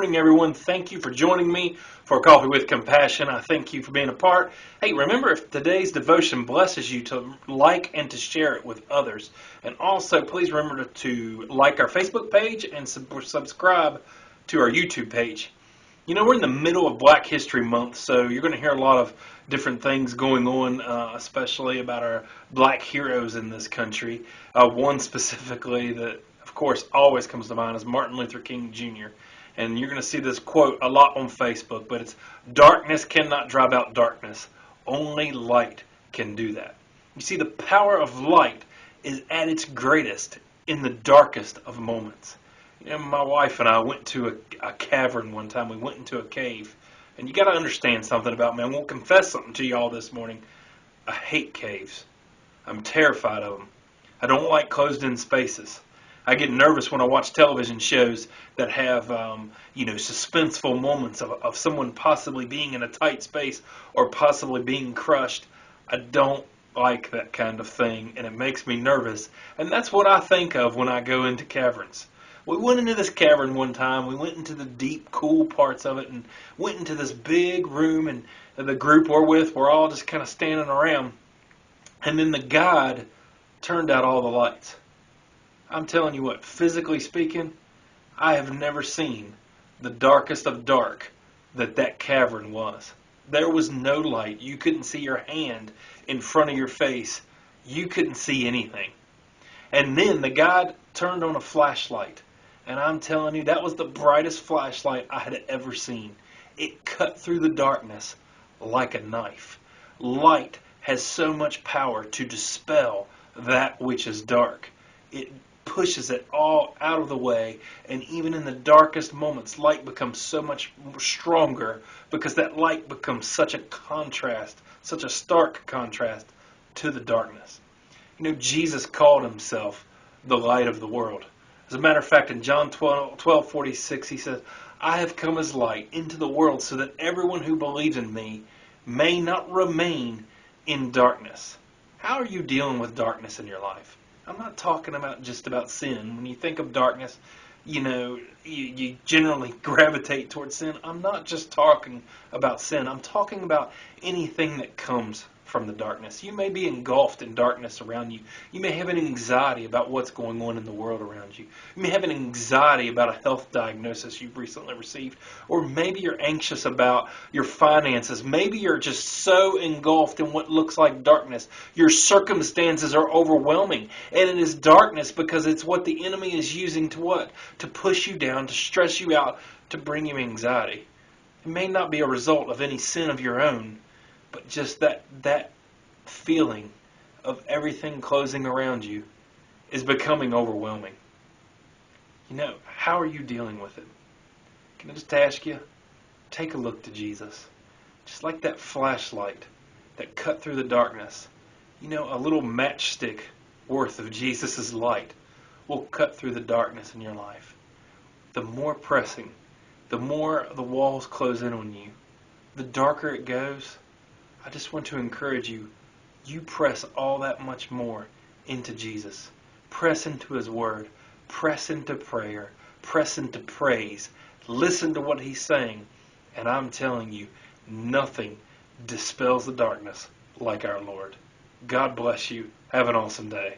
morning, everyone. Thank you for joining me for Coffee with Compassion. I thank you for being a part. Hey, remember, if today's devotion blesses you, to like and to share it with others. And also, please remember to like our Facebook page and subscribe to our YouTube page. You know, we're in the middle of Black History Month, so you're going to hear a lot of different things going on, especially about our black heroes in this country. One specifically that, of course, always comes to mind is Martin Luther King Jr. And you're going to see this quote a lot on Facebook, but it's, "Darkness cannot drive out darkness. Only light can do that." You see, the power of light is at its greatest in the darkest of moments. You know, my wife and I went to a cavern one time. We went into a cave. And you got to understand something about me. I won't confess something to y'all this morning. I hate caves. I'm terrified of them. I don't like closed-in spaces. I get nervous when I watch television shows that have, suspenseful moments of someone possibly being in a tight space or possibly being crushed. I don't like that kind of thing, and it makes me nervous. And that's what I think of when I go into caverns. We went into this cavern one time. We went into the deep, cool parts of it and went into this big room, and the group we're with, we're all just kind of standing around. And then the guide turned out all the lights. I'm telling you what, physically speaking, I have never seen the darkest of dark that cavern was. There was no light. You couldn't see your hand in front of your face. You couldn't see anything. And then the guide turned on a flashlight. And I'm telling you, that was the brightest flashlight I had ever seen. It cut through the darkness like a knife. Light has so much power to dispel that which is dark. It pushes it all out of the way, and even in the darkest moments, light becomes so much stronger because that light becomes such a contrast, such a stark contrast to the darkness. You know, Jesus called himself the light of the world. As a matter of fact, in John 12:46, he says, "I have come as light into the world so that everyone who believes in me may not remain in darkness." How are you dealing with darkness in your life? I'm not talking about just about sin. When you think of darkness, you generally gravitate towards sin. I'm not just talking about sin. I'm talking about anything that comes from the darkness. You may be engulfed in darkness around you. You may have an anxiety about what's going on in the world around you. You may have an anxiety about a health diagnosis you've recently received. Or maybe you're anxious about your finances. Maybe you're just so engulfed in what looks like darkness. Your circumstances are overwhelming. And it is darkness because it's what the enemy is using to what? To push you down, to stress you out, to bring you anxiety. It may not be a result of any sin of your own, but just that feeling of everything closing around you is becoming overwhelming. You know, how are you dealing with it? Can I just ask you, take a look to Jesus. Just like that flashlight that cut through the darkness. You know, a little matchstick worth of Jesus' light will cut through the darkness in your life. The more pressing, the more the walls close in on you, the darker it goes. I just want to encourage you, you press all that much more into Jesus. Press into his word. Press into prayer. Press into praise. Listen to what he's saying. And I'm telling you, nothing dispels the darkness like our Lord. God bless you. Have an awesome day.